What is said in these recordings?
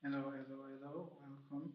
Hello, hello, hello, welcome.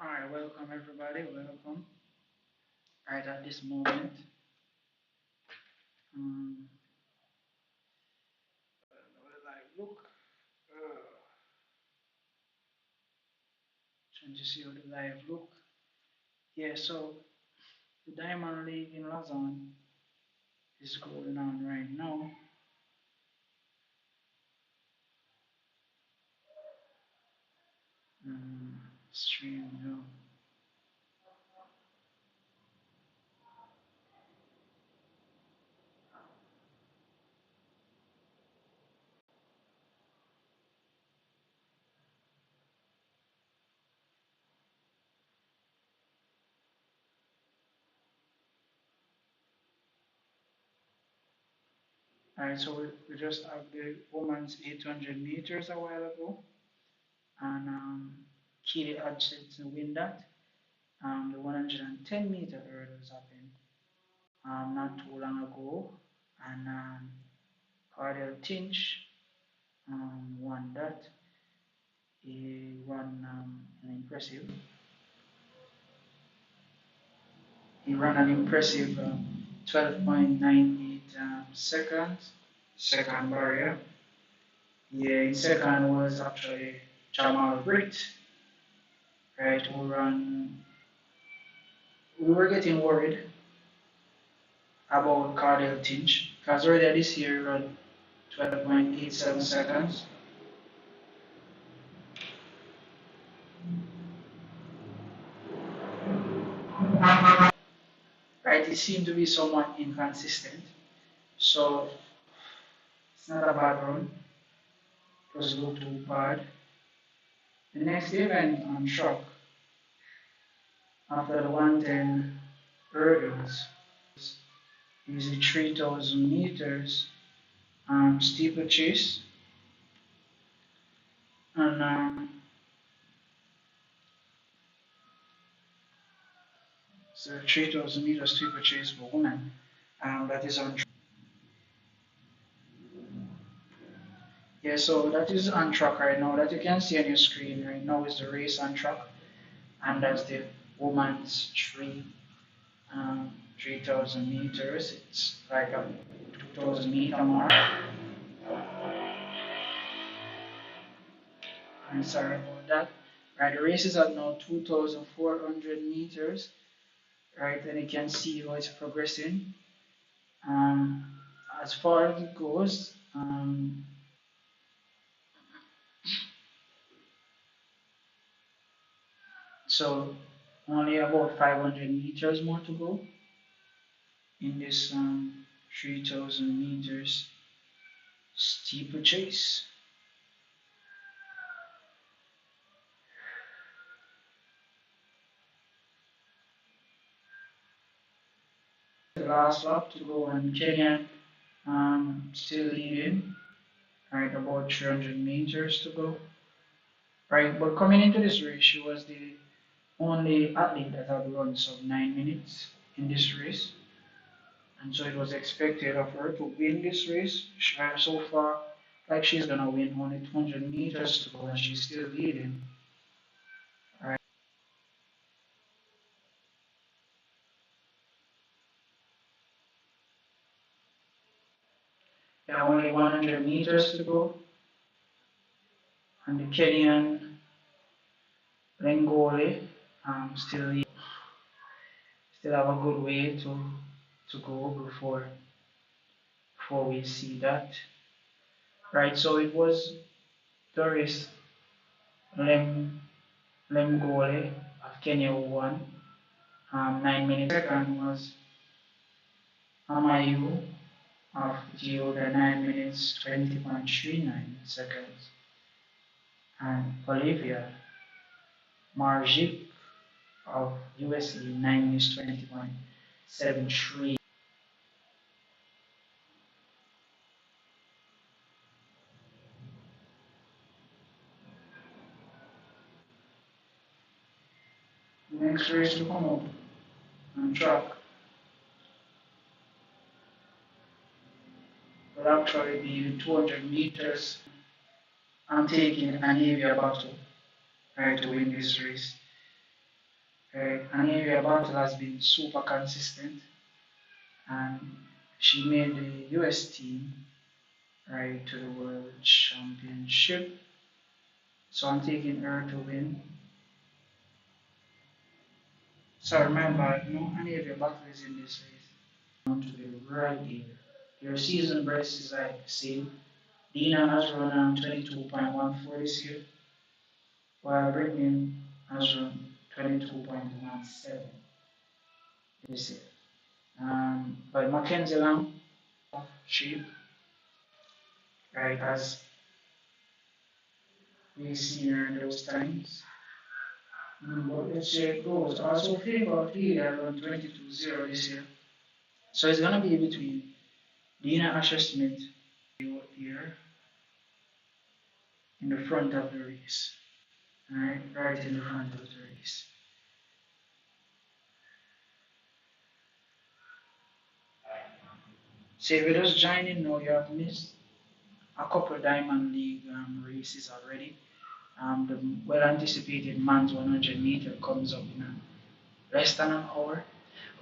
Alright, welcome everybody, welcome. Right at this moment, um, what did I look? Uh, Trying to see how the live look. Yeah, so the Diamond League in Lausanne is going on right now. Stream, Alright, so we just have the women's 800 meters a while ago, and Katie Hudson win that. The 110-meter hurdles happened not too long ago, and Cardell Tinch won that. He won an impressive He ran an impressive 12.98 seconds, second barrier. Yeah, in second was actually Jamal Britt, right, who ran. We were getting worried about Cardell Tinch because earlier this year he ran 12.87 seconds. Right, he seemed to be somewhat inconsistent. So it's not a bad run. It was not too bad. The next event I'm shocked after the 110 hurdles is the 3,000 meters steeplechase. And so 3,000 meters steeplechase for women. That is on. Yeah, so that is on track right now. That you can see on your screen right now is the race on track, and that's the woman's 3,000 meters. It's like a 2,000 meter mark. I'm sorry about that. Right, the race is at now 2,400 meters. Right, and you can see how it's progressing. Um, as far as it goes, so only about 500 meters more to go in this 3,000 meters steeplechase. The last lap to go, and Kenya still leading, right, about 300 meters to go. Right, but coming into this race, she was the only athlete that had run sub 9 minutes in this race, and so it was expected of her to win this race. So far, like she's gonna win only 200 meters to go, and she's still leading. Right, there are only 100 meters to go, and the Kenyan Lengole still have a good way to go before we see that. Right, so it was Doris Lem Lemgole of Kenya who won. 9 minutes. Second was Amayu of Ethiopia, 9 minutes 20.39 seconds. And Olivia Marjik of USA, 9 minutes 20.73. The next race to come up on track will actually be the 200 meters. I'm taking an area battle, right, to win this race. An area battle has been super consistent, and she made the US team, right, to the World Championship. So I'm taking her to win. So remember, no any of your battles in this race want to be right here. Your season best is like the same. Dina has run 22.14 this year, while Brittany has run 22.17 this year. But Mackenzie Lamb, she, right, as we see her in those times. But let's say it goes. Also, favor Clear run 22.0 this year. So it's gonna be between Dina Asher Smith here in the front of the race. Alright, right in the front of the race. So if you're just joining now, you have missed a couple Diamond League races already. The well anticipated man's 100 meter comes up in less than an hour.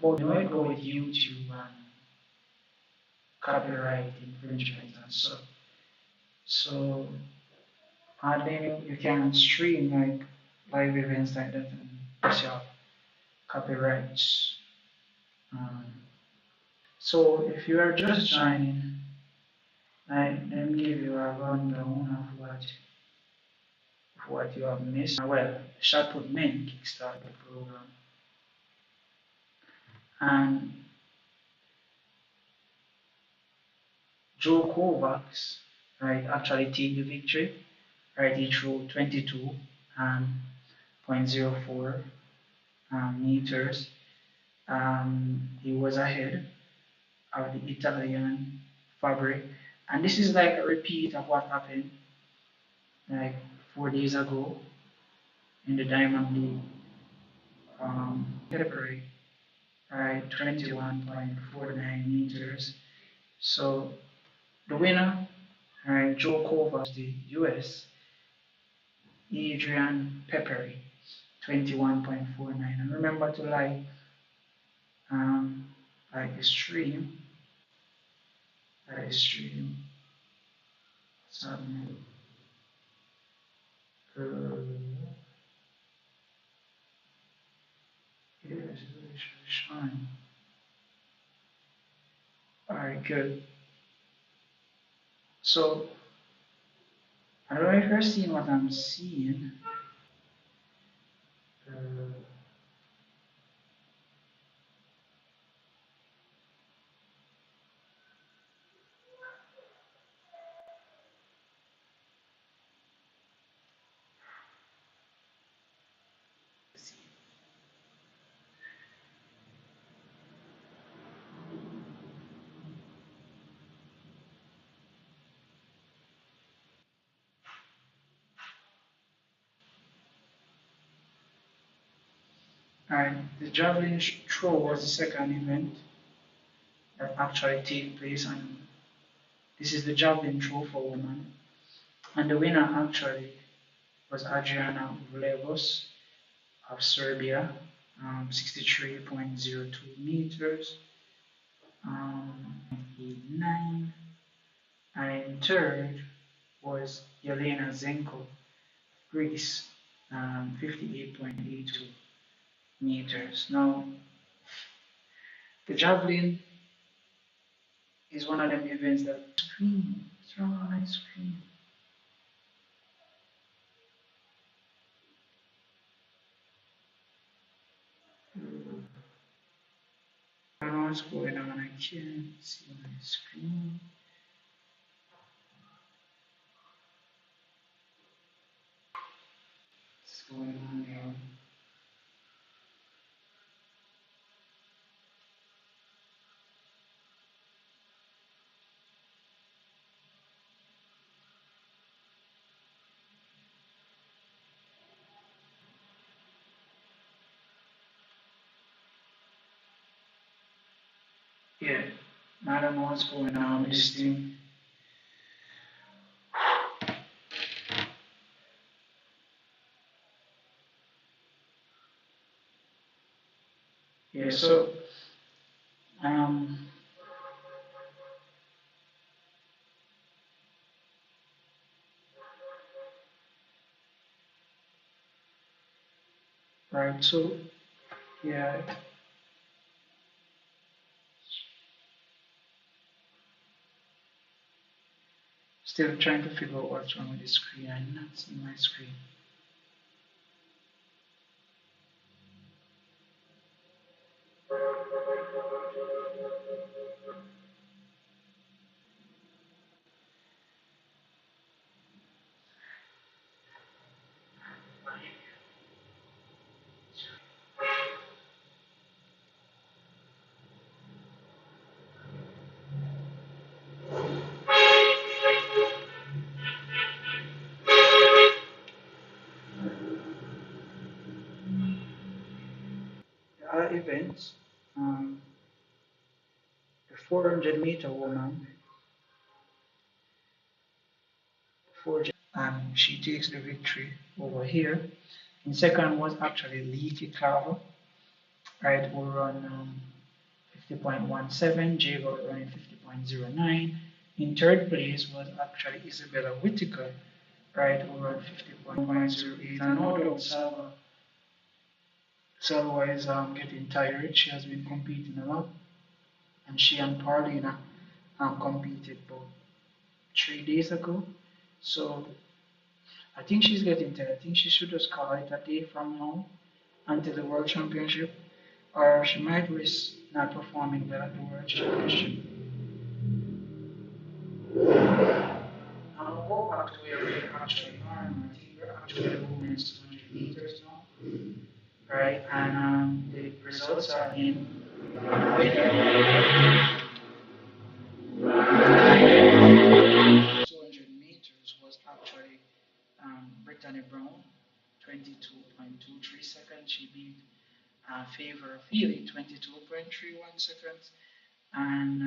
But you might go with YouTube and copyright infringement and stuff. So and then you can stream like live events like that and plus you have copyrights. Um, so if you are just joining, let me give you a rundown of what you have missed. Well, Shot Put Men kickstart the program. And Joe Kovacs, right, actually take the victory, right? He threw 22 .04 meters. He was ahead of the Italian Fabric, and this is like a repeat of what happened like 4 days ago in the Diamond League February, right? 21.49 meters. So the winner, right, Joe Kovacs, the US, Adrian Peppery, 21.49. And remember to um, the stream, like the stream. What's happening? Yes, it should shine. Alright, good. So I don't know if you're seeing what I'm seeing. Uh, Alright, the javelin throw was the second event that actually took place, and this is the javelin throw for women. And the winner actually was Adriana Vlevos of Serbia, 63.02 meters, 89. And in third was Yelena Zenko, Greece, 58.82 meters. Now, the javelin is one of them events that screen. What's wrong with my screen? I don't know what's going on. I can't see my screen. What's going on here? Yeah, I don't know what's going on with this thing. Yeah, so um, right, so yeah, still trying to figure out what's wrong with the screen. I'm not seeing my screen. The other events, the 400-meter woman, 400, and she takes the victory over here. And second was actually Leaky Carver, right, who run 50.17, Jago running 50.09. In third place was actually Isabella Whitaker, right, who ran 50.08. And no doubt Salwa is getting tired. She has been competing a lot, and she and Paulina competed about 3 days ago. So I think she's getting tired. I think she should just call it a day from now until the World Championship, or she might risk not performing well at the World Championship. I'll go back to where we actually are. I think we're actually at women's 200 meters now, right? And the results are in. 200 meters was actually Brittany Brown, 22.23 seconds. She beat Favor of Healy, 22.31 seconds. And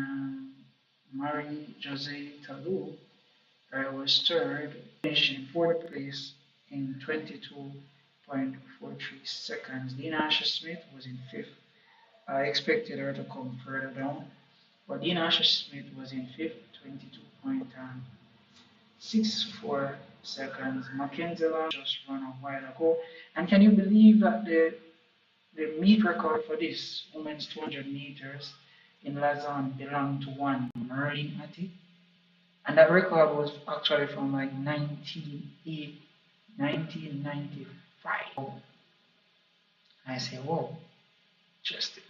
Marie Jose Talou was third, finishing fourth place in 22.43 seconds. Dina Asher Smith was in fifth. I expected her to come further down, but Dina Asher Smith was in fifth, 22.64 seconds. Mackenzie Lam just run a while ago. And can you believe that the meet record for this women's 200 meters in Lausanne belonged to one Merlin Atty? And that record was actually from like 1995. I say, whoa, just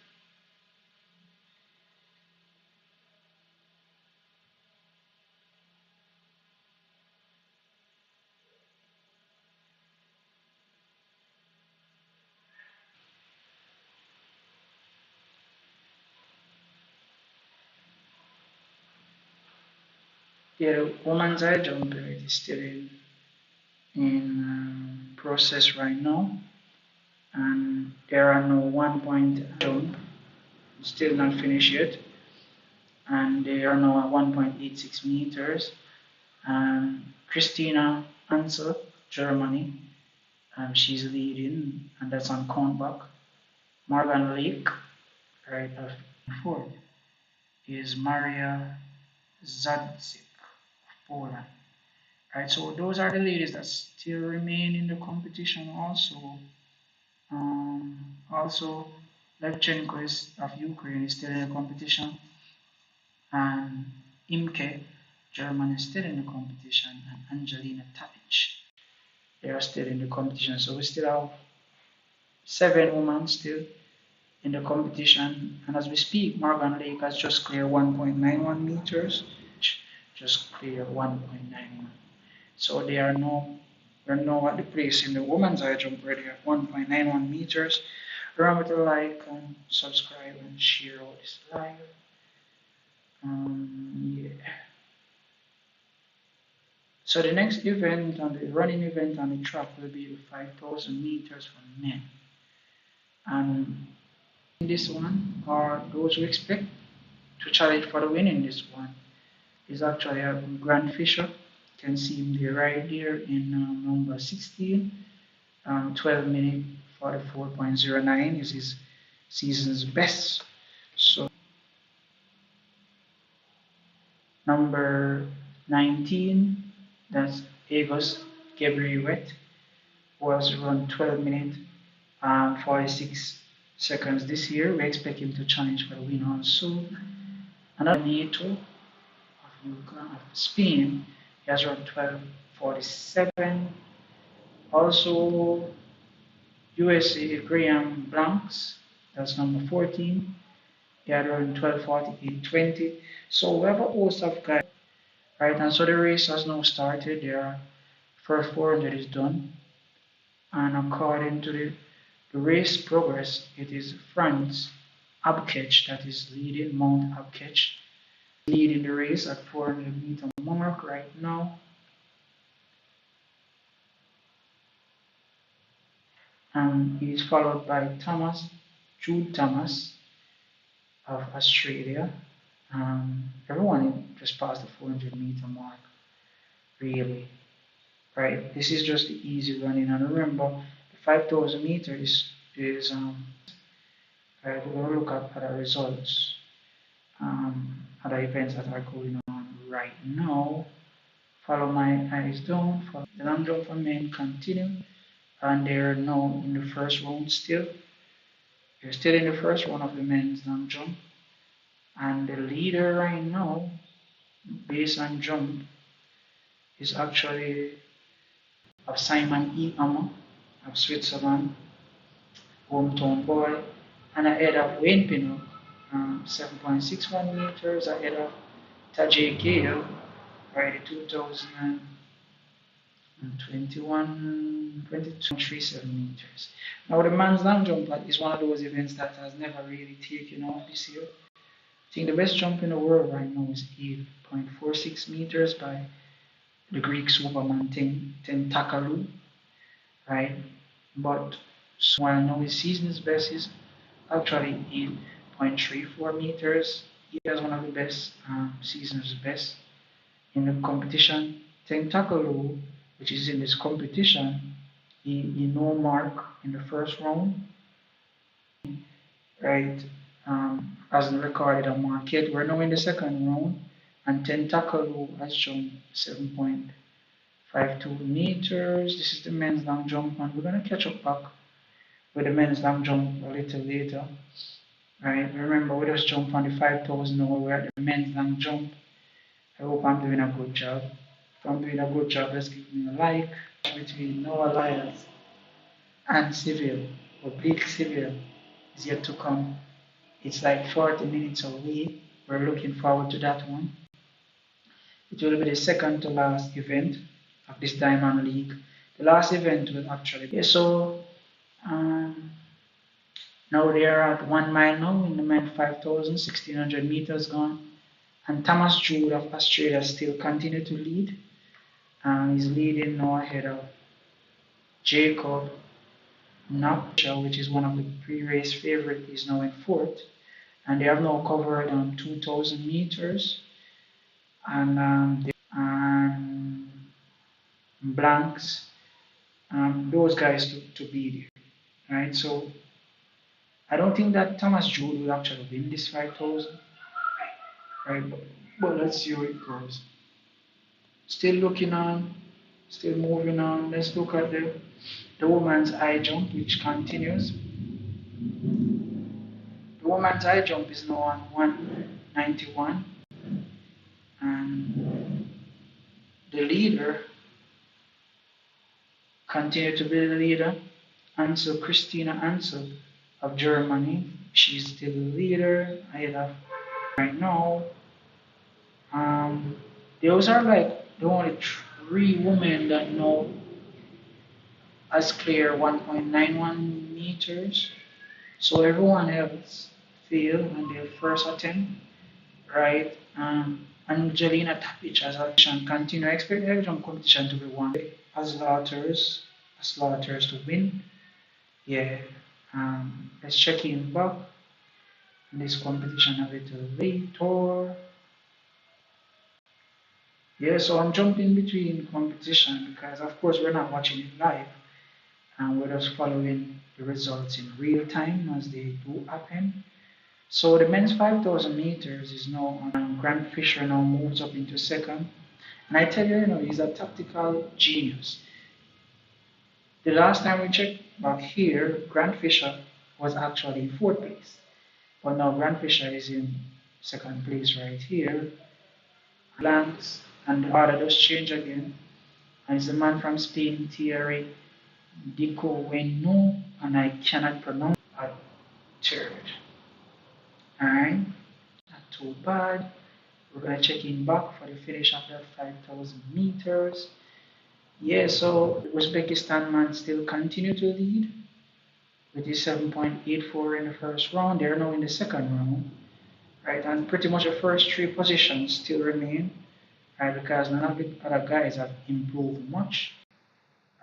the women's high jump is still in process right now, and there are no 1 point jump, still not finished yet, and they are now at 1.86 meters. Christina Ansel, Germany, she's leading, and that's on countback. Morgan Lake, right, fourth is Maria Zadzik of Poland. Right, so those are the ladies that still remain in the competition. Also, Levchenko of Ukraine is still in the competition, and Imke, Germany, is still in the competition, and Angelina Tapic, they are still in the competition. So we still have 7 women still in the competition, and as we speak, Morgan Lake has just cleared 1.91 meters, just cleared 1.91. So they are now, we're now at the place in the women's high jump where they are 1.91 meters. Remember to like and subscribe and share all this live. Yeah. So the next event on the running event on the track will be the 5,000 meters for men. And in this one, or those who expect to challenge for the win in this one, is actually Grant Fisher. You can see him there right there in number 16. 12 minute 44.09 is his season's best. So number 19, that's Agos Gabriel, was run 12 minutes 46 seconds this year. We expect him to challenge for the win also. Another NATO of Spain, he has run 12:47. Also, USA Graham Blanks, that's number 14. He had run 12:48.20. So we have a host of guys, right? And so the race has now started. Their first 400 is done. And according to the race progress, it is France Abkech that is leading, Mount Abkech, leading the race at 400-meter mark right now. And he is followed by Jude Thomas of Australia. Everyone just passed the 400-meter mark, really. Right, this is just the easy running. And remember, the 5,000 meters is right, we're going to look at the results. other events that are going on right now. Follow my eyes down. Follow the long jump for men continue, and they're now in the first round still. They're still in the first round of the men's long jump, and the leader right now, based on jump, is actually of Simon E. Hammer of Switzerland, hometown boy, and ahead of Wayne Pinnock, 7.61 meters ahead of Tajay Gale, right, 2021, 22.37 meters. Now, the man's long jump is one of those events that has never really taken off this year. I think the best jump in the world right now is 8.46 meters by the Greek superman Tentakalou, right? But while now his season's best is actually 8.34 meters. He has one of the best season's best in the competition. Tentakalou, which is in this competition, he no mark in the first round, right? Hasn't recorded a mark yet. We're now in the second round, and Tentakalou has jumped 7.52 meters. This is the men's long jump, and we're gonna catch up back with the men's long jump a little later. Right? Remember, we just jumped on the 5,000 now. We're at the men's long jump. I hope I'm doing a good job. If I'm doing a good job, let's give me a like. Between Noah Lyles and Civil, Oblique Civil, is yet to come. It's like 40 minutes away. We're looking forward to that one. It will be the second to last event of this Diamond League. The last event will actually be so. Now they are at 1 mile now in the men 5,000, 1,600 meters gone. And Thomas Jude of Australia still continue to lead. He's leading now ahead of Jacob Knock, which is one of the pre-race favorite, is now in fourth. And they have now covered 2,000 meters. And blanks, those guys to be there, right? So I don't think that Thomas Jude will actually win this 5,000, right? But let's see how it goes. Still looking on, still moving on. Let's look at the woman's high jump, which continues. The woman's high jump is now on 191, and the leader continue to be the leader. Ansel, Christina Ansel of Germany, she's still the leader. I have right now. Those are like the only 3 women that know as clear 1.91 meters. So everyone else failed on their first attempt, right? Angelina Tapic as a continue. I expect every competition to be won. As Slaughters to win. Yeah. Let's check in back in this competition a little later. Yeah, so I'm jumping between competition because of course we're not watching it live, and we're just following the results in real time as they do happen. So the men's 5,000 meters is now on. Grant Fisher now moves up into second, and I tell you, he's a tactical genius. The last time we checked back here, Grant Fisher was actually in fourth place, but now Grant Fisher is in second place right here. Blanks, and the order does change again, and it's the man from Spain, Thierry Dicowenu, and I cannot pronounce at third. Alright, not too bad. We're gonna check in back for the finish of the 5,000 meters. Yeah, so Uzbekistan man still continue to lead with his 7.84 in the first round. They're now in the second round, right? And pretty much the first 3 positions still remain, right? Because none of the other guys have improved much.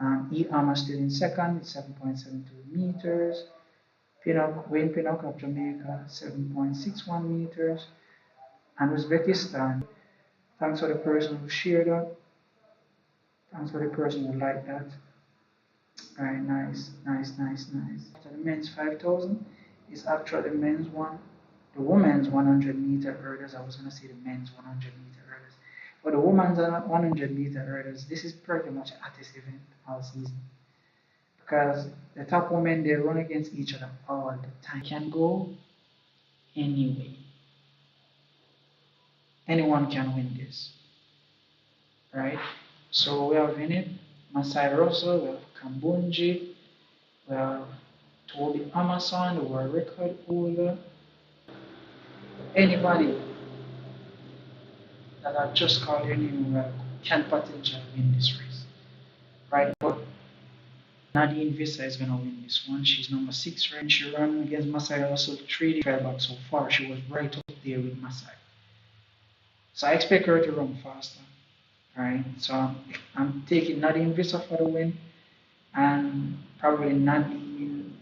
Ama still in second with 7.72 meters. Wayne Pinnock of Jamaica, 7.61 meters. And Uzbekistan, thanks for the person who shared that. Thanks for the person who liked that. Alright, nice. After the men's 5,000 is actually the men's one. the women's 100-meter hurdles. I was going to say the men's 100-meter hurdles. But the women's 100-meter hurdles, this is pretty much an hottest event all season. Because the top women, they run against each other all the time. Can go anyway. Anyone can win this, right? So we have in it Masai Russell, we have Kambunji, we have Toby Amazon, the world record holder. Anybody that I've just called your name can potentially win this race, right? But Nadine Visa is gonna win this one. She's number 6 ranked. She ran against Masai Russell 3 fell back so far. She was right up there with Masai. So I expect her to run faster. Right? So I'm taking Nadine Visa for the win and probably Nadine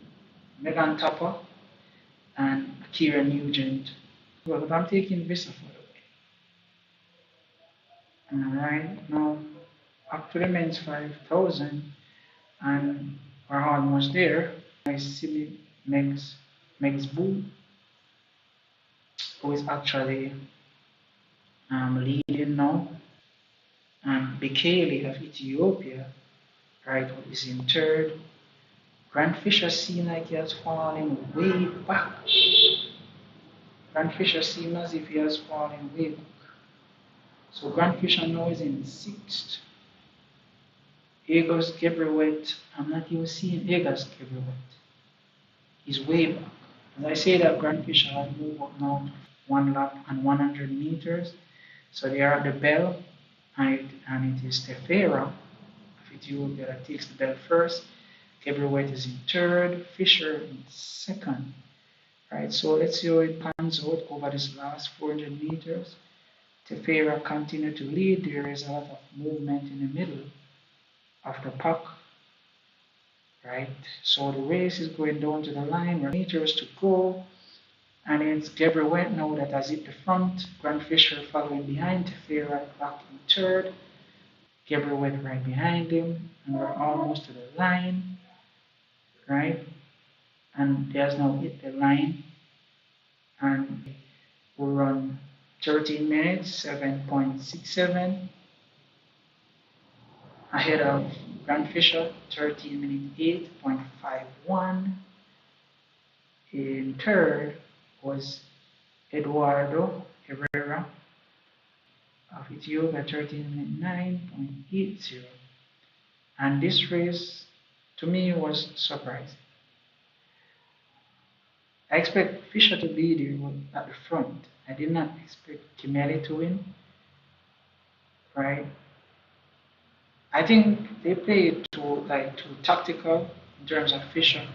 Megan Topper and Akira Nugent. But I'm taking Visa for the win. Alright, now up to the men's 5,000 and we're almost there. I see Megs Boo, who is actually leading now, and Bekele of Ethiopia, right, who is in 3rd. Grant Fisher seems like he has fallen way back. Grant Fisher seems as if he has fallen way back. So Grant Fisher now is in 6th. Eagles Gebrewet, I'm not even seeing Eagles Gebrewet. He's way back. As I say that, Grant Fisher has moved up now to 1 lap and 100 meters. So they are at the bell, and it is Tefera of Ethiopia that takes the bell first. Gebrewet is in 3rd, Fisher in 2nd. Right, so let's see how it pans out over this last 400 meters. Tefera continue to lead. There is a lot of movement in the middle of the pack. Right, so the race is going down to the line, meters to go. And it's Gebrewet now that has hit the front. Grant Fisher following behind. Tefera back in 3rd. Gebrewet right behind him. And we're almost to the line. Right? And he has now hit the line. And we'll run 13 minutes, 7.67. Ahead of Grant Fisher, 13 minutes, 8.51. In 3rd was Eduardo Herrera of Ethiopia, 13 minutes, 9.80. And this race, to me, was surprising. I expect Fisher to be there at the front. I did not expect Kimeli to win. Right? I think they played too tactical in terms of Fisher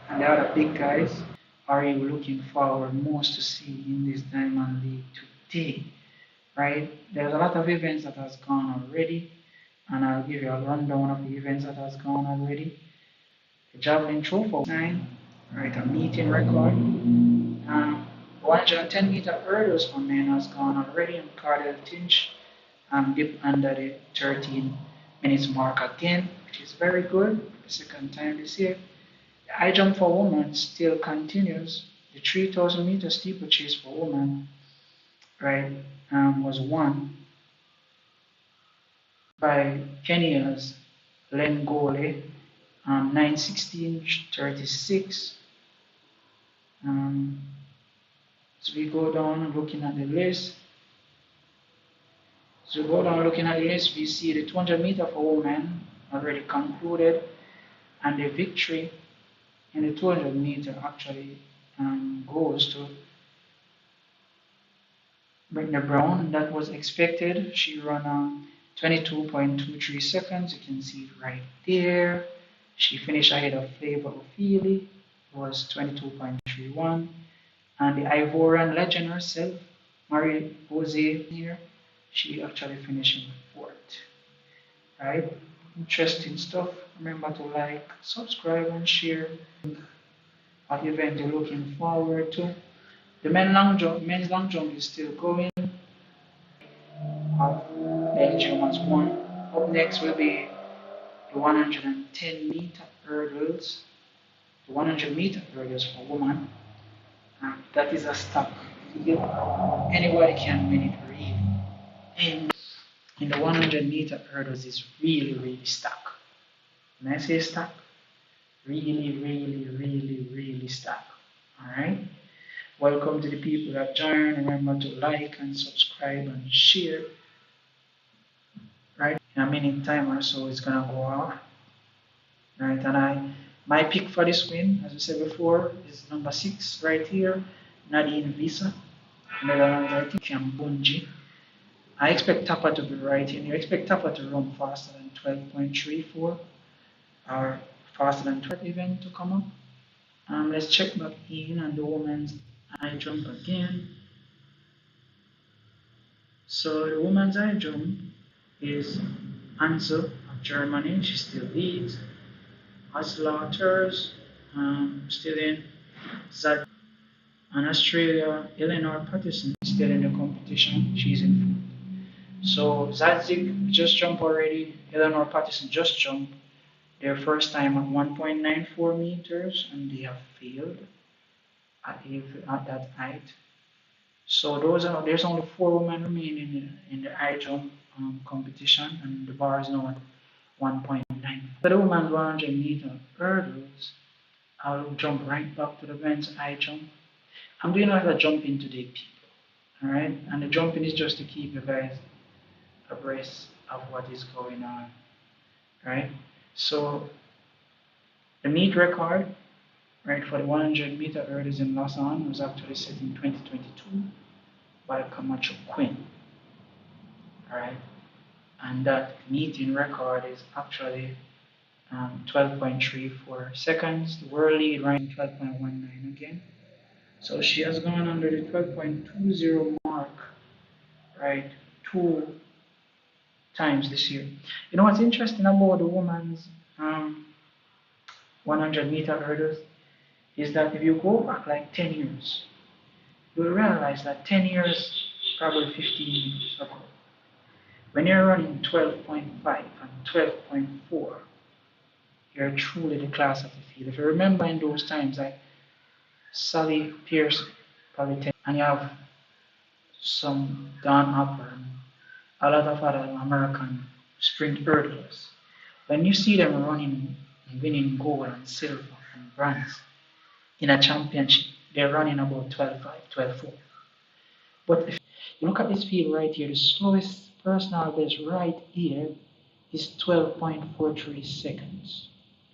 and the other big guys. Are you looking forward most to see in this Diamond League today? Right? There's a lot of events that has gone already, and I'll give you a rundown of the events that has gone already. The javelin throw for 9, right? A meeting record. 110-meter hurdles for men has gone already, and Cardell Tinch dipped under the 13 minutes mark again, which is very good. The 2nd time this year. The high jump for women still continues. The 3,000-meter steeplechase for women, right, was won by Kenya's Lengole, 9:16:36. So we go down looking at the list. So we go down looking at the list, we see the 200-meter for women already concluded, and the victory in the 200-meter actually goes to Brittany Brown. That was expected. She ran 22.23 seconds. You can see it right there. She finished ahead of Flavor Ophelia, was 22.31. And the Ivorian legend herself, Marie Jose here, she actually finished in 4th. Right? Interesting stuff. Remember to like, subscribe, and share what event you're looking forward to. The men's long jump is still going. Belgium has won. Up next will be the 110-meter hurdles. The 100-meter hurdles for women. That is a stock. Anybody can win it really. And in the 100-meter hurdles is really, really stuck. When I say stuck, really, really, really, really stuck. Alright? Welcome to the people that join. Remember to like and subscribe and share. Right? In a minute time or so it's gonna go off. Right? And my pick for this win, as we said before, is number 6 right here, Nadine Visa. Netherlands, I think Kambunji. I expect Tapa to be right in. You expect Tapa to run faster than 12.34 or faster than 12 event to come up. Let's check back in on the women's high jump again. So the women's high jump is Ansel of Germany. She still leads. Oslaughters still in. Zad and Australia, Eleanor Patterson is still in the competition. She's in fourth. So Zadzik just jumped already. Eleanor Patterson just jumped their first time at 1.94 meters, and they have failed at that height. So there's only 4 women remaining in the high jump competition, and the bar is now at 1.9. For the women's 100-meter hurdles, I'll jump right back to the men's high jump. I'm doing a lot of jumping today, people. Alright? And the jumping is just to keep you guys abreast of what is going on. Right? So the meet record, right, for the 100-meter hurdles in Lausanne was actually set in 2022 by Camacho Quinn. Alright? And that meeting record is actually 12.34 seconds. The world lead right 12.19 again. So she has gone under the 12.20 mark, right, 2 times this year. You know what's interesting about the women's 100-meter hurdles is that if you go back like 10 years, you'll realize that 10 years, probably 15 years ago, when you're running 12.5 and 12.4, you're truly the class of the field. If you remember in those times, like Sally Pierce, probably 10, and you have some Don Hopper and a lot of other American sprint hurdlers. When you see them running and winning gold and silver and bronze in a championship, they're running about 12.5, 12.4. But if you look at this field right here, the slowest personal best right here is 12.43 seconds.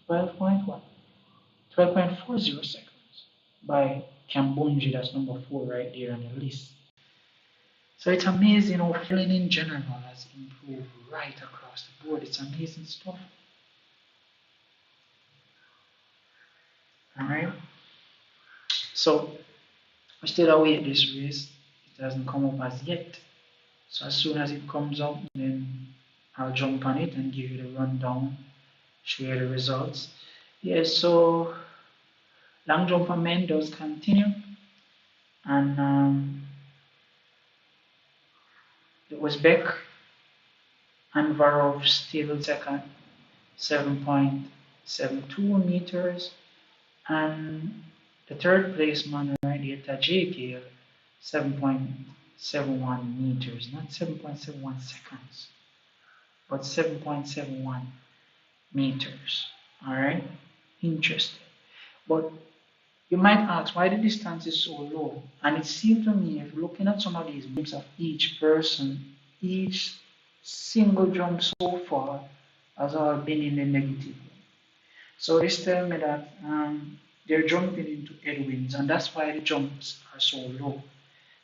12.1? 12.40 seconds by Kambunji, that's number 4 right there on the list. So it's amazing how feeling in general has improved right across the board. It's amazing stuff. Alright? So we still await this race. It hasn't come up as yet. So as soon as it comes up, then I'll jump on it and give you the rundown, show you the results. Yes, so long jump for men does continue. And it was Beck and Varov still second, 7.72 meters. And the third place man right here, Tajik, 7.71 meters, not 7.71 seconds, but 7.71 meters. Alright? Interesting. But you might ask why the distance is so low. And it seems to me, if looking at some of these jumps of each person, each single jump so far has all been in the negative. So this tells me that they're jumping into headwinds, and that's why the jumps are so low.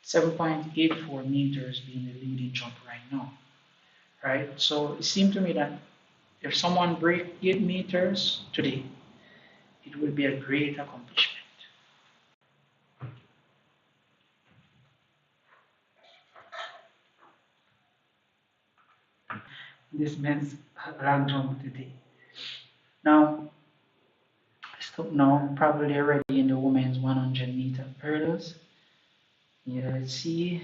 7.84 meters being the leading jump right now. Right? So it seems to me that if someone breaks 8 meters today, it will be a great accomplishment. This men's long jump today. Now, stop now, probably already in the women's 100-meter hurdles. Yeah, let's see.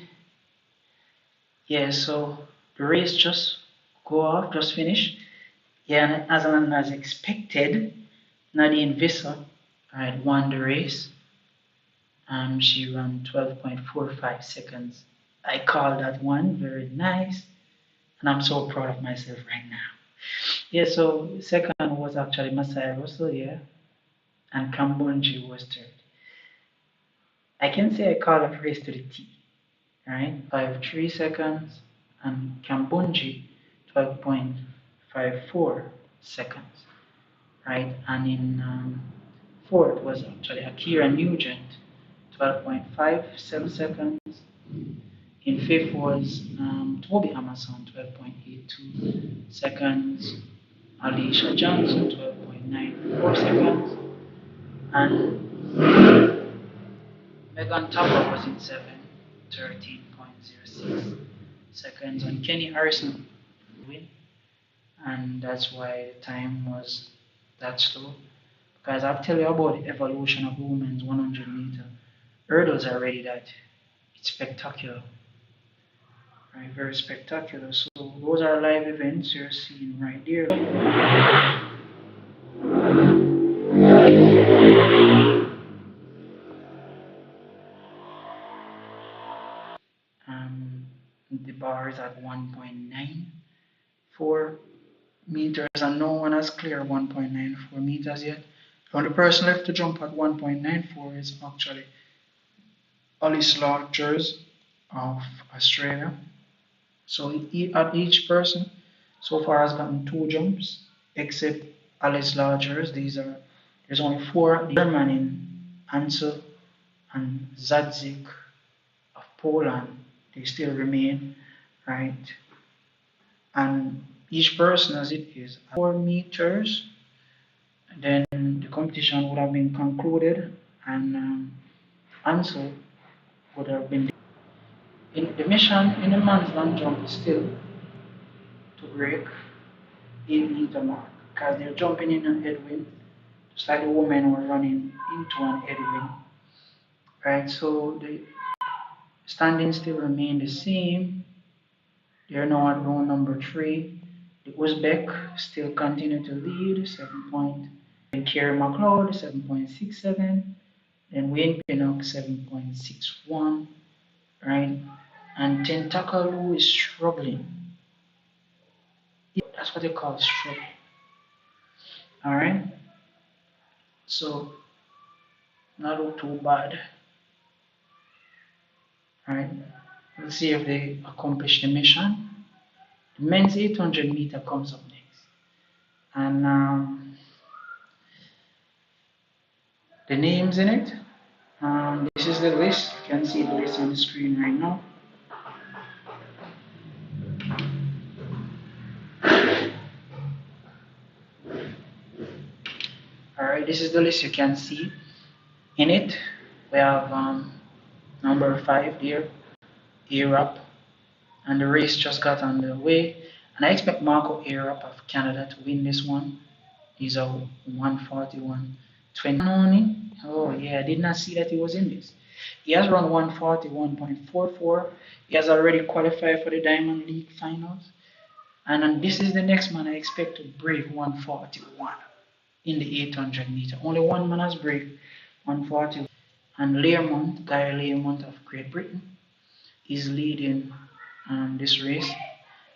Yeah, so the race just go off, just finished. Yeah, and as expected, Nadine Visser, right, won the race. She ran 12.45 seconds. I call that one very nice, and I'm so proud of myself right now. Yeah, so second was actually Masai Russell, yeah, and Kambunji was third. I can say I call that race to the T, right? 5.3 seconds, and Kambunji 12.54 seconds, right? And in fourth was actually Akira Nugent, 12.57 seconds. In fifth was Toby Amazon, 12.82 seconds. Alicia Johnson, 12.94 seconds. And Megan Tupper was in seventh, 13.06 seconds. And Kenny Harrison win. And that's why the time was that slow. Because I'll tell you about the evolution of women's 100-meter hurdles already, that it's spectacular. Right, very spectacular. So those are live events you're seeing right there. The bar is at 1.94 meters, and no one has cleared 1.94 meters yet. The only person left to jump at 1.94 is actually Alice Rogers of Australia. So at each person so far has gotten 2 jumps, except Alice Rogers. There's only 4. German in Ansel and Zadzik of Poland, they still remain, right? And each person, as it is 4 meters, then the competition would have been concluded, and Ansel would have been. In the mission in the man's long jump is still to break 8-meter mark, because they're jumping in a headwind, just like the women were running into an headwind, right? So the standings still remain the same. They're now at round number 3. The Uzbek still continue to lead, 7 point. Then Kerry McLeod, 7.67. Then Wayne Pinnock, 7.61. Right? And Tentakalu is struggling. That's what they call struggling. Alright? So, not look too bad. Right? We'll see if they accomplish the mission. The men's 800 meter comes up next. And the names in it. This is the list. You can see the list on the screen right now. Alright, this is the list you can see. In it, we have number 5 there, Europe, and the race just got underway. And I expect Marco Europe of Canada to win this one. He's a 141.20. Oh yeah, I did not see that he was in this. He has run 141.44. He has already qualified for the Diamond League finals. And this is the next man I expect to break 141 in the 800 meter. Only one man has break 140. And Learmont, Guy Learmont of Great Britain, is leading this race.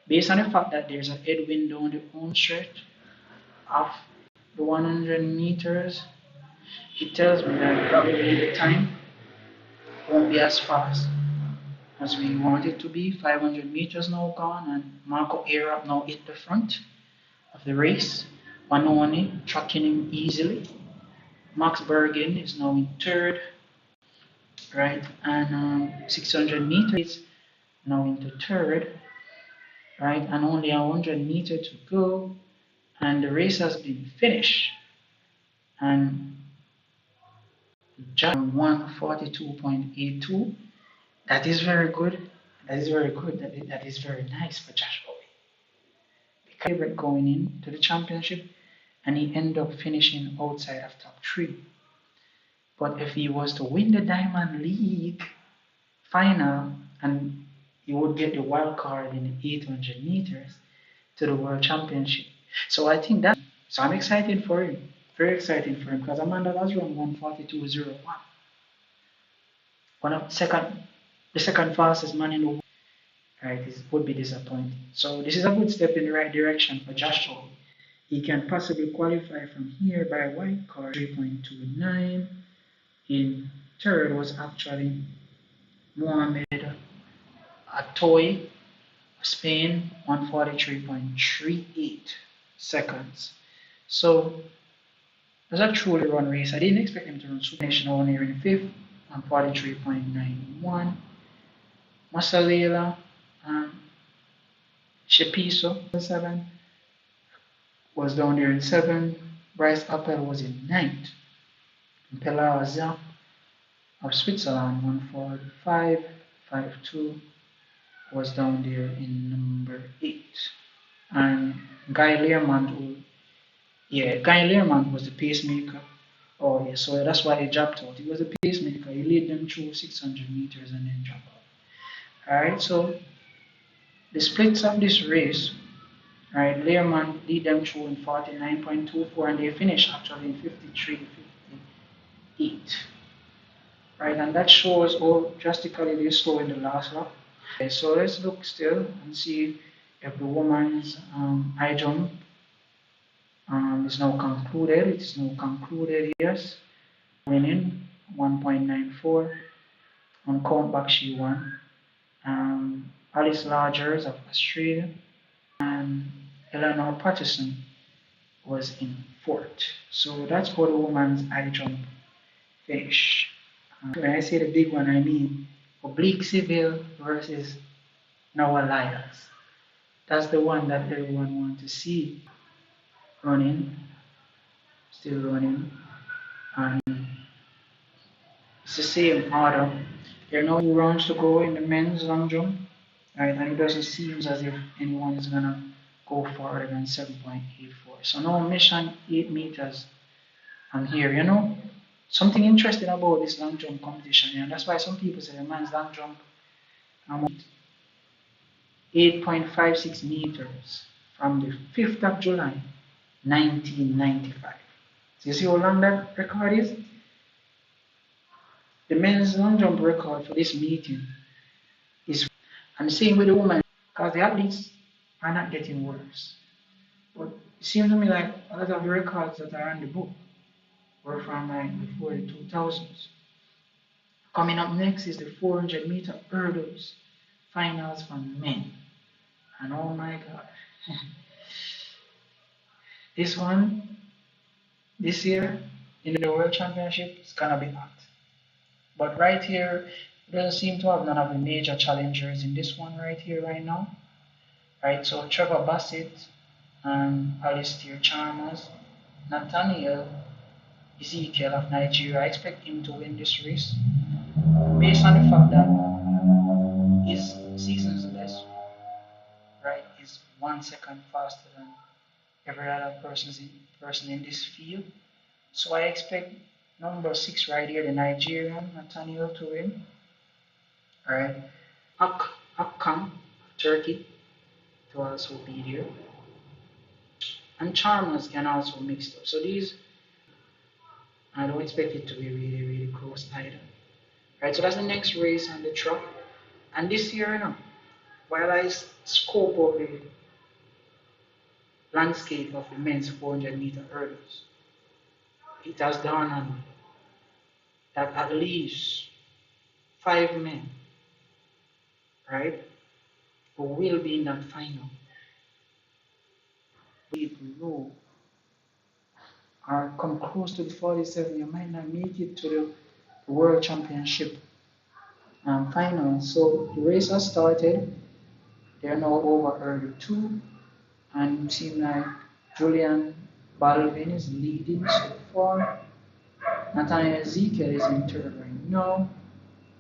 Based on the fact that there's a headwind down the home stretch of the 100 meters, it tells me that probably the time won't be as fast as we want it to be. 500 meters now gone, and Marco Arap now hit the front of the race. Vanoni tracking him easily. Max Bergen is now in third, right? And 600 meters now into third, right? And only 100 meters to go, and the race has been finished. And just 142.82. That is very good. That is very good. That is very nice for Josh Bowie. Because favorite going into the championship, and he ended up finishing outside of top 3. But if he was to win the Diamond League final, and he would get the wild card in the 800 meters to the World Championship. So I think that. So I'm excited for him. Very excited for him, because Amanda has run 142.01. the second fastest man in the world, right, would be disappointing. So this is a good step in the right direction for Joshua. He can possibly qualify from here by a white card 3.29. In third was actually Mohamed Atoy, Spain, 143.38 seconds. So it was a truly run race. I didn't expect him to run super national here in fifth, 143.91. Masalela, um, Shepiso, 7, was down there in 7. Bryce Appel was in 9th. Pelazia of Switzerland, 145.52, was down there in number 8. And Guy Learmonth was the pacemaker. Oh, yeah, so that's why he dropped out. He was a pacemaker. He led them through 600 meters and then dropped out. Alright, so the splits of this race, right, Learmonth lead them through in 49.24 and they finished actually in 53.58. Right, and that shows how drastically they slow in the last lap. Okay, so let's look still and see if the woman's high jump is now concluded. It is now concluded, yes. Winning 1.94 on countback she won. Alice Rogers of Australia and Eleanor Patterson was in fourth. So that's for the woman's high jump finish. When I say the big one, I mean Oblique Civil versus Noah Lyles. That's the one that everyone wants to see running, still running, and it's the same order. There are no 2 rounds to go in the men's long jump, right? And it doesn't seem as if anyone is gonna go farther than 7.84. So now mission 8 meters. I'm here, something interesting about this long jump competition, and that's why some people say the man's long jump 8.56 meters from the 5th of July, 1995. So you see how long that record is? The men's long jump record for this meeting is, and the same with the women, because the athletes are not getting worse. But it seems to me like a lot of the records that are in the book were from like before the 2000s. Coming up next is the 400-meter hurdles finals for men. And oh my God, this one, this year, in the World Championship, it's gonna be hot. But right here, it doesn't seem to have none of the major challengers in this one right here, right now. Right, so Trevor Bassett and Alistair Chalmers, Nathaniel Ezekiel of Nigeria, I expect him to win this race based on the fact that his season's best, right, is 1 second faster than every other person in this field. So I expect number 6 right here, the Nigerian Nathaniel, to win. Alright. Akkan, Turkey, to also be there. And Chalmers can also mix up. So these, I don't expect it to be really, really close either. Right, so that's the next race on the track. And this year, while I scope of the landscape of the men's 400-meter hurdles, it has dawned on me that at least 5 men, right, who will be in that final, people know or come close to the 47, you might not make it to the World Championship final. So the race has started. They're now over hurdle 2, and it seems like Julian Balvin is leading so far. Nathaniel Ezekiel is in third right now.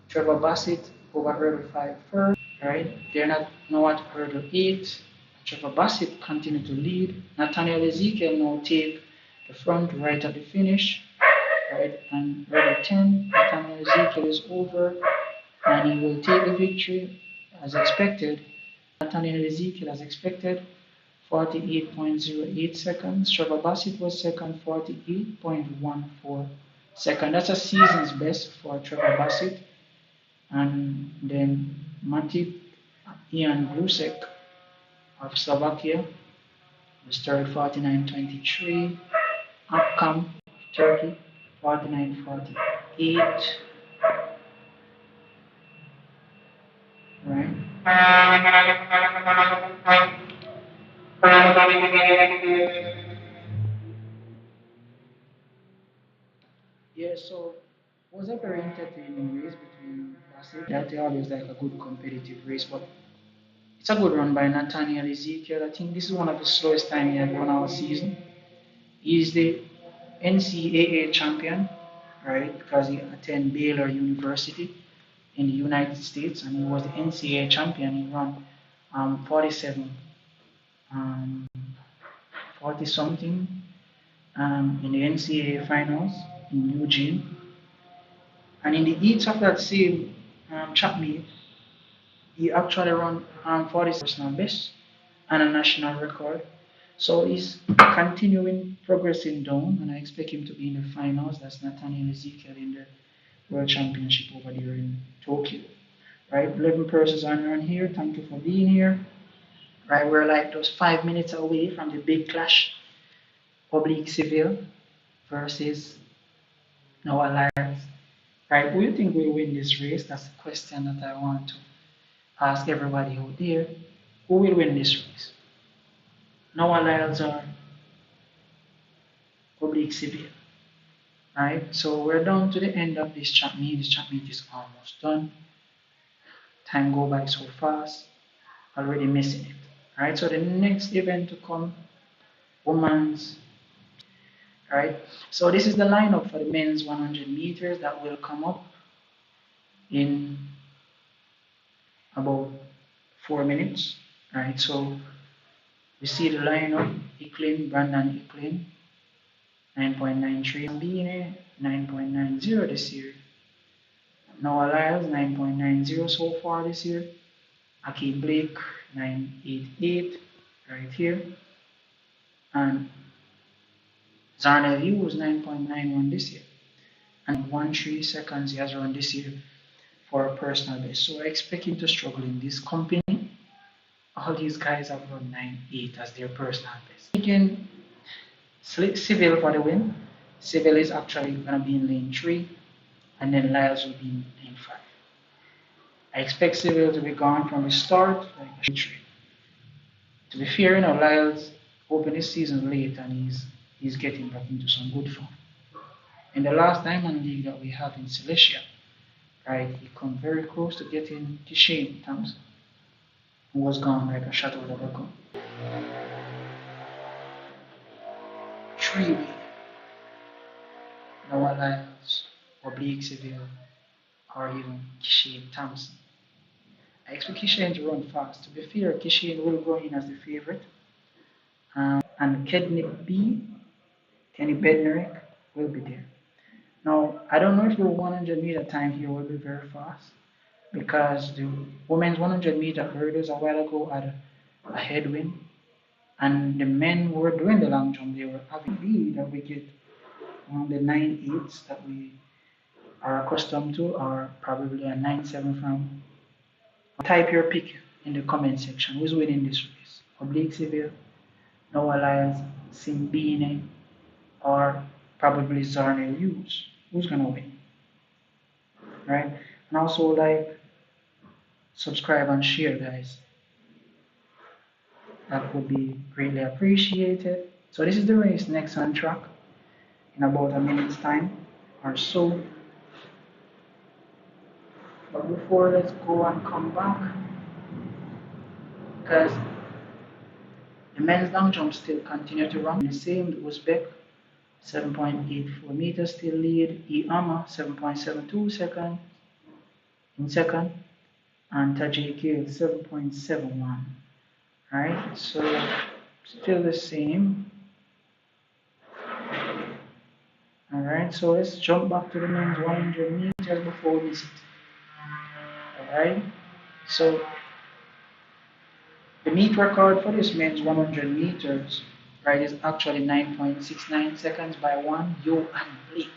Trevor Bassett over hurdle 5 first, right? They're not now at hurdle 8. Trevor Bassett continue to lead. Nathaniel Ezekiel now take the front right at the finish, right? And hurdle 10, Nathaniel Ezekiel is over, and he will take the victory as expected. Nathaniel Ezekiel as expected, 48.08 seconds. Trevor Bassett was second, 48.14 seconds. That's a season's best for Trevor Bassett. And then Matip Ian Blusek of Slovakia was third, 49.23. Akam, Turkey, 49.48. Right? Yeah, so it was a very entertaining race between Bassett. That always like a good competitive race, but it's a good run by Nathaniel Ezekiel. I think this is one of the slowest time he had won our season. He's the NCAA champion, right? Because he attended Baylor University in the United States, and he was the NCAA champion. He won 47, um, 40 something in the NCAA finals in Eugene. And in the heats of that same track meet, he actually ran 40 personal best and a national record. So he's continuing progressing down, and I expect him to be in the finals. That's Nathaniel Ezekiel in the World Championship over there in Tokyo. Right, 11 persons on here. Thank you for being here. Right, we're like those 5 minutes away from the big clash. Oblique Civil versus Noah Lyles. Right, who do you think will win this race? That's the question that I want to ask everybody out there. Who will win this race? Noah Lyles or Oblique Civil? Right, so we're down to the end of this chat meet. This chat meet is almost done. Time go by so fast. Already missing it. Right, so the next event to come, women's. Right, so this is the lineup for the men's 100 meters that will come up in about 4 minutes. Right, so we see the lineup: Icklin, Brandon Icklin, 9.93, Bine, 9.90 this year. Noah Lyles, 9.90 so far this year. Aki Blake, 9.88 right here. And Zarnell Hughes, 9.91 this year. And 1.3 seconds he has run this year for a personal best. So I expect him to struggle in this company. All these guys have run 9.8 as their personal best. Again, Civil for the win. Civil is actually going to be in lane 3, and then Lyles will be in lane 5. I expect Civil to be gone from the start, like 3. To be fair, Lyles opened his season late, and he's getting back into some good form. In the last Diamond League that we have in Silesia, right, he come very close to getting Kishane Thompson, who was gone like a shot out of a gun. 3 Noah Lyles, Oblique Civil, or even Kishane Thompson. I expect Kishane to run fast. To be fair, Kishane will go in as the favorite. And Kenny Bednarek will be there. Now, I don't know if the 100 meter time here will be very fast, because the women's 100 meter hurdles a while ago had a headwind, and the men who were doing the long jump, they were having lead that we get on the 9.8s that we are accustomed to, or probably a 9.7 from. Type your pick in the comment section. Who's winning this race? Oblique Civil, Noah Lyles, Simbine, or probably Zarnell Hughes? Who's gonna win? Right? And also like, subscribe and share, guys. That would be greatly appreciated. So this is the race next on track in about a minute's time or so. But before, let's go and come back, because the men's long jump still continue to run. The same, the Uzbek 7.84 meters still lead. Iama 7.72 second in second, and Tajik 7.71. Right, so still the same. Alright, so let's jump back to the men's 100 meters before we miss it. Alright, so the meet record for this men's 100 meters, right, is actually 9.69 seconds by one Johan Blake.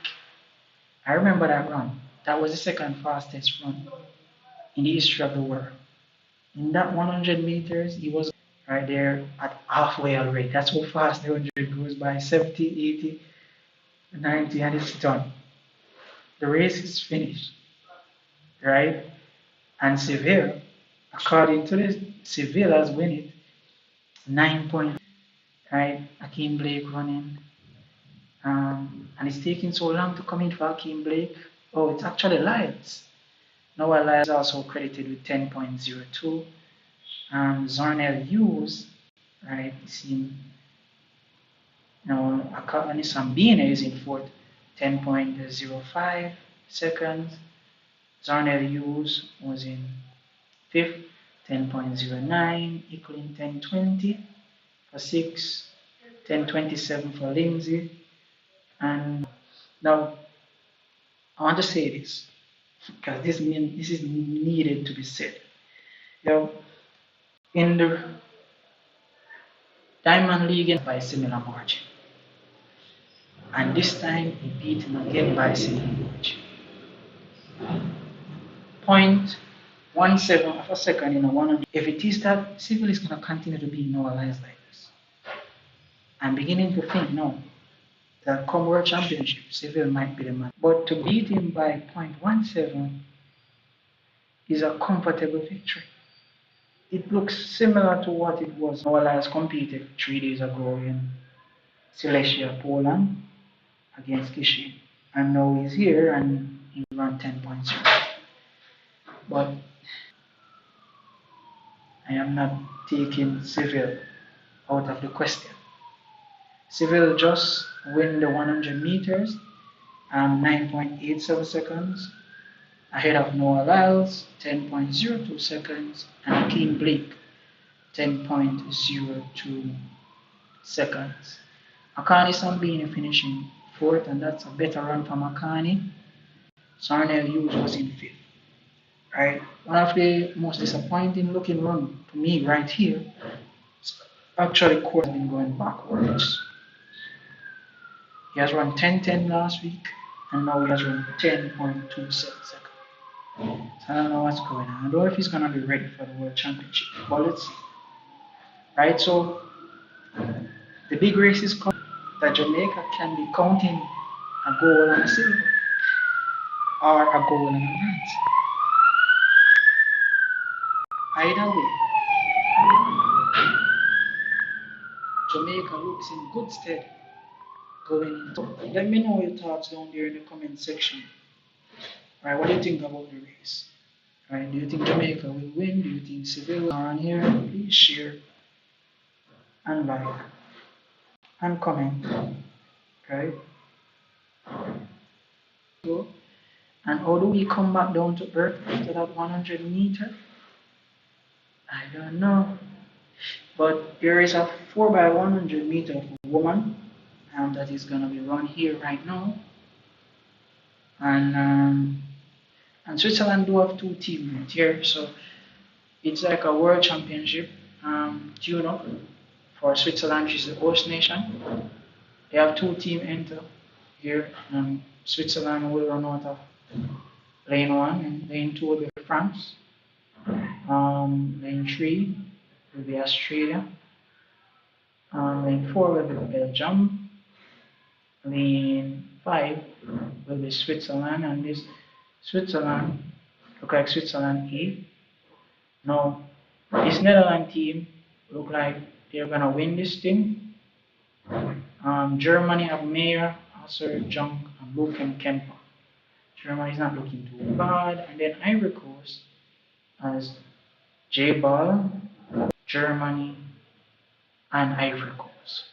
I remember that run. That was the second fastest run in the history of the world. In that 100 meters, he was right there at halfway already. That's how fast the 100 goes by 70, 80, 90, and it's done. The race is finished, right? And Seville, according to this, Seville has won it 9 points, right? Akeem Blake running. And it's taking so long to come in for Akeem Blake. Oh, it's actually Lyles. Noah Lyles is also credited with 10.02. Zornell Hughes, right, is in, Akani Sambine is in fourth, 10.05 seconds. Zornell Hughes was in fifth, 10.09, equaling 10.20 for sixth, 10.27 for Lindsay. And now I want to say this because this is needed to be said. In the Diamond League by similar margin, and this time he beat him again by similar margin. 0.17 of a second in a 100. If it is that, Civil is going to continue to be normalized like this. I'm beginning to think, no, that come World Championship, Civil might be the man. But to beat him by 0.17 is a comfortable victory. It looks similar to what it was Noah competed 3 days ago in Silesia, Poland, against Kishi. And now he's here and he ran 10.0. But I am not taking Civil out of the question. Civil just win the 100 meters and 9.87 seconds ahead of Noah Lyles, 10.02 seconds, and Akeem Blake, 10.02 seconds. Akani Sambini finishing fourth, and that's a better run from Akani. Zornell Hughes was in fifth. Right? One of the most disappointing looking run to me right here, actually Court has been going backwards. He has run 10.10 last week, and now he has run 10.27 seconds. So I don't know what's going on. I don't know if he's going to be ready for the World Championship, but let's see. Right, so the big race is coming that Jamaica can be counting a gold and a silver, or a gold and a bronze. Either way, Jamaica looks in good stead going into. Let me know your thoughts down there in the comment section. Right, what do you think about the race? Right, do you think Jamaica will win? Do you think Seville are on here? Please share and like and comment. Right? So, and how do we come back down to earth after that 100 meter? I don't know. But there is a 4x100 meter for woman, that is going to be run here right now. And Switzerland do have 2 teams right here, so it's like a world championship tune-up for Switzerland, which is the host nation. They have 2 teams enter here, and Switzerland will run out of lane 1, and lane 2 will be France. Lane 3 will be Australia. Lane 4 will be Belgium. Lane 5 will be Switzerland, and this Switzerland look like Switzerland A. Now, this Netherlands team look like they're gonna win this thing. Germany have Meyer, Asser, Junk, and Luke and Kemper. Germany is not looking too bad, and then Ivory Coast has J Ball, Germany, and Ivory Coast.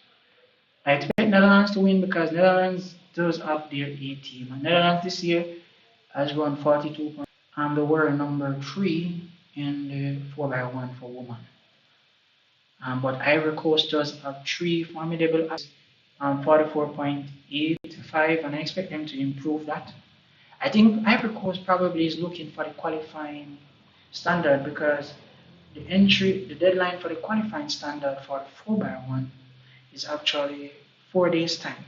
I expect Netherlands to win because Netherlands does have their A team. And Netherlands this year has run 42 points. And they were number 3 in the 4x1 for women. But Ivory Coast does have 3 formidable 44.85, and I expect them to improve that. I think Ivory Coast probably is looking for the qualifying standard because the deadline for the qualifying standard for the 4x1 is actually 4 days time.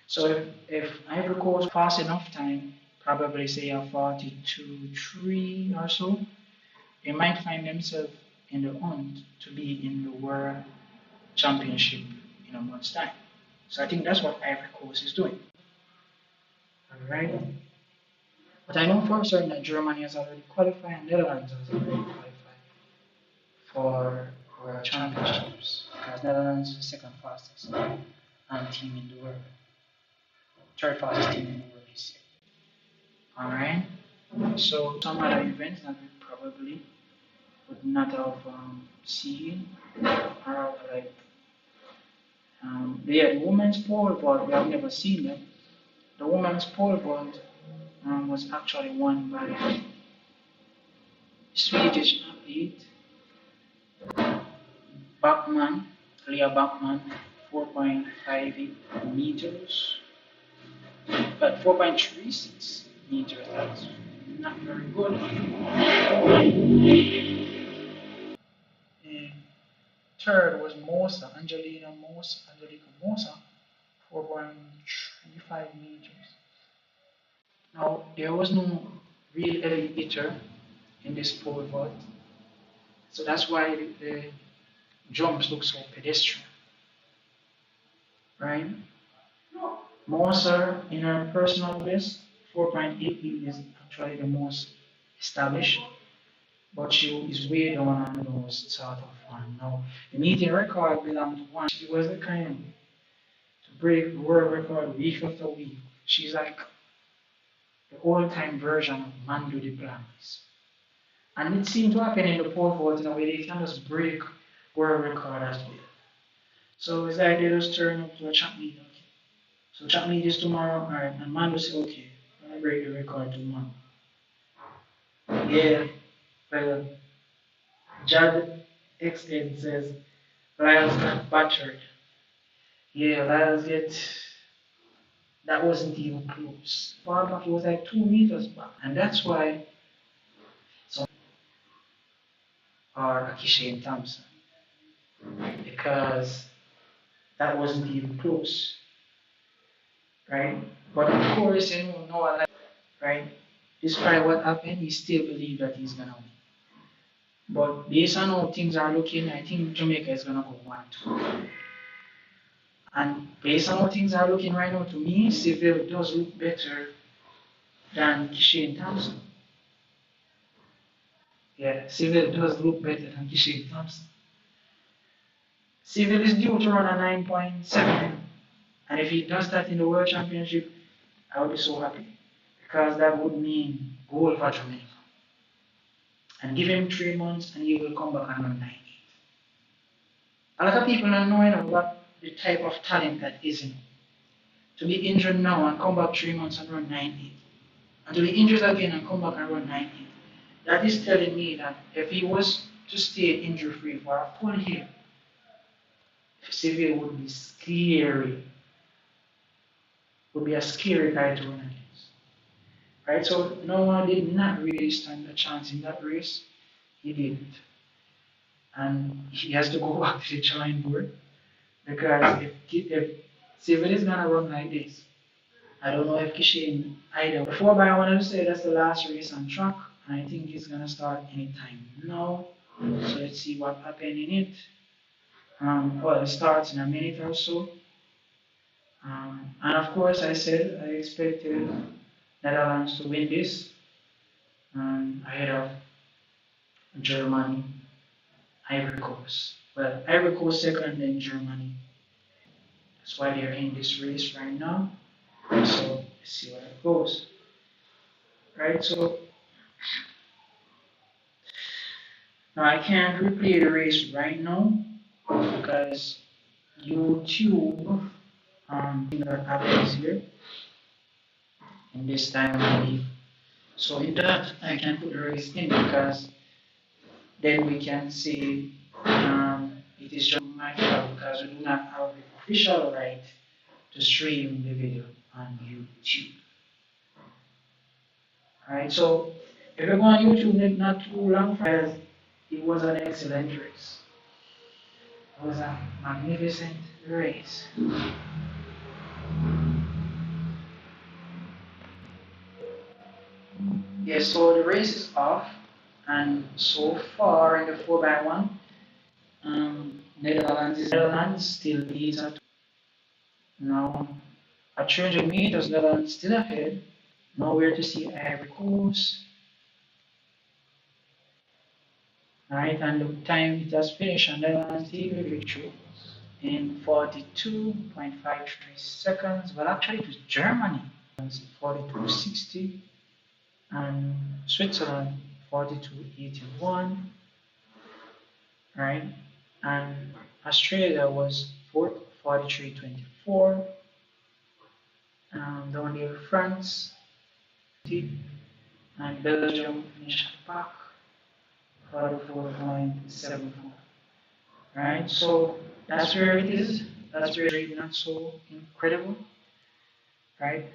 So if Ivory Coast pass enough time, probably say a 42-3 or so, they might find themselves in the hunt to be in the world championship in a month's time. So I think that's what Ivory Coast is doing. Alright. But I know for certain that Germany has already qualified and Netherlands has already qualified for world championships because Netherlands is the second fastest team in the world. Third fastest team in the world this year. Alright. So some other events that we probably would not have seen are like the women's pole vault. We have never seen them. The women's pole vault was actually won by Swedish athlete Backman, Leah Backman, 4.58 meters, but 4.36 meters. That's not very good. And third was Angelica Mosa, 4.35 meters. Now, there was no real elevator in this pole vault, so that's why the jumps look so pedestrian, right? Moser, in her personal best, 4.88 is actually the most established, but she is way down on those sort of one. Now, the meeting record belonged to one. She was the kind to break world record week after week. She's like the all-time version of Mando Duplantis. And it seemed to happen in the pole vault in a way they can just break world record as well. So it's like they just turn up to a chat meet. Okay. So chat meet is tomorrow, alright, and Mando says, okay, I'm gonna break the record tomorrow. Yeah, well, Jad XN says, Lyles got battered. Yeah, Lyles that wasn't even close. Far back, it was like 2 meters back. And that's why some are Akisha Thompson. Because that wasn't even close. Right? But of course, Noah, right? Despite what happened, he still believed that he's gonna win. But based on how things are looking, I think Jamaica is gonna go 1-2. And based on how things are looking right now, to me, Seville does look better than Kishane Thompson. Yeah, Seville does look better than Kishane Thompson. Seville is due to run a 9.7. And if he does that in the World Championship, I would be so happy. Because that would mean gold for Jamaica. And give him 3 months and he will come back and run 9.8. A lot of people don't know what the type of talent that is in him. To be injured now and come back 3 months and run 9.8. And to be injured again and come back and run 9.8. That is telling me that if he was to stay injury free for a full year, Seville would be scary. Would be a scary guy to run against. Right? So Noah did not really stand a chance in that race. He didn't. And he has to go back to the drawing board. Because if Seville is gonna run like this, I don't know if Kishane either. Before, but I wanted to say that's the last race on track, and I think it's gonna start anytime now. So let's see what happened in it. Well, it starts in a minute or so. And of course, I said I expected Netherlands to win this ahead of Germany, Ivory Coast. Well, Ivory Coast second, then Germany. That's why they're in this race right now. So let's see where it goes. Right, so now I can't replay the race right now because YouTube that happens here in this time I believe. So in that I can put the race in because then we can see it is just my fault because we do not have the official right to stream the video on YouTube. Alright, so if you go on YouTube not too long, because it was an excellent race. It was a magnificent race. Yes, so the race is off, and so far in the 4x1, Netherlands still leads at now at 300 meters. Netherlands still ahead. Nowhere to see Ivory Coast. Right, and the time it has finished, and Netherlands take the victory in 42.53 seconds. Well, actually, it was Germany, 42.60, and Switzerland, 42.81, right? And Australia was fourth, 43.24. Down there, France, and Belgium finished back, 44.74. Right, so that's where it is. That's where it's not so incredible, right?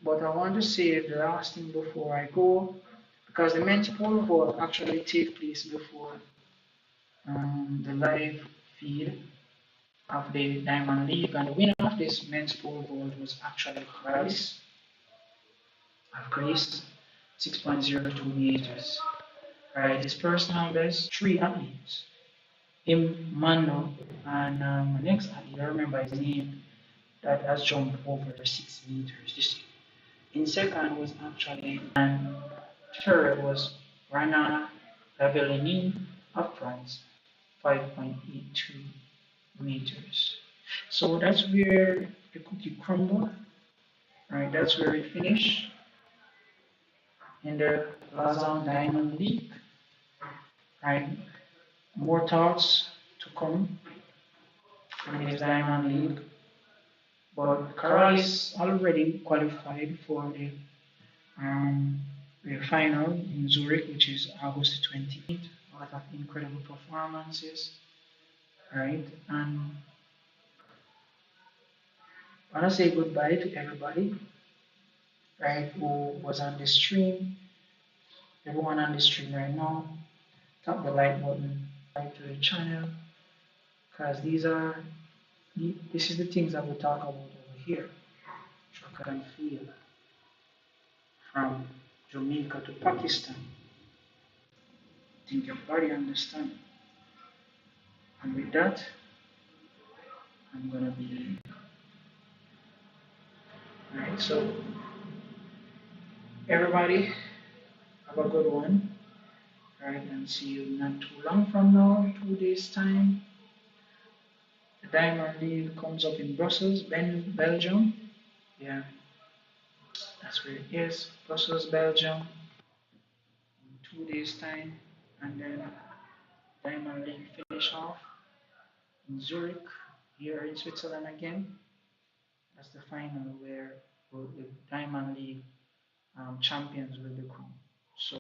But I want to say the last thing before I go, because the men's pole vault actually take place before the live feed of the Diamond League, and the winner of this men's pole vault was actually Corrales of Greece, 6.02 meters. Right, his personal best, three athletes, him, Mando, and the next athlete, I remember his name, that has jumped over 6 meters. This in second was actually, and third was Rana Ravellini of France, 5.82 meters. So that's where the cookie crumbled, right? That's where we finish in the Lausanne Diamond League, right? More thoughts to come in this Diamond League, but Corrales already qualified for the final in Zurich, which is August 28th. A lot of incredible performances, right? And I want to say goodbye to everybody, right, who was on the stream. Everyone on the stream right now, tap the like button, subscribe to the channel, because this is the things that we talk about over here. Track and field, from Jamaica to Pakistan. I think everybody understand. And with that, I'm gonna be right. So everybody have a good one. Right, and see you not too long from now, 2 days time. The Diamond League comes up in Brussels, Belgium. Yeah, that's where it is. Brussels, Belgium, in 2 days time. And then Diamond League finish off in Zurich, here in Switzerland again. That's the final where the Diamond League champions will be crowned. So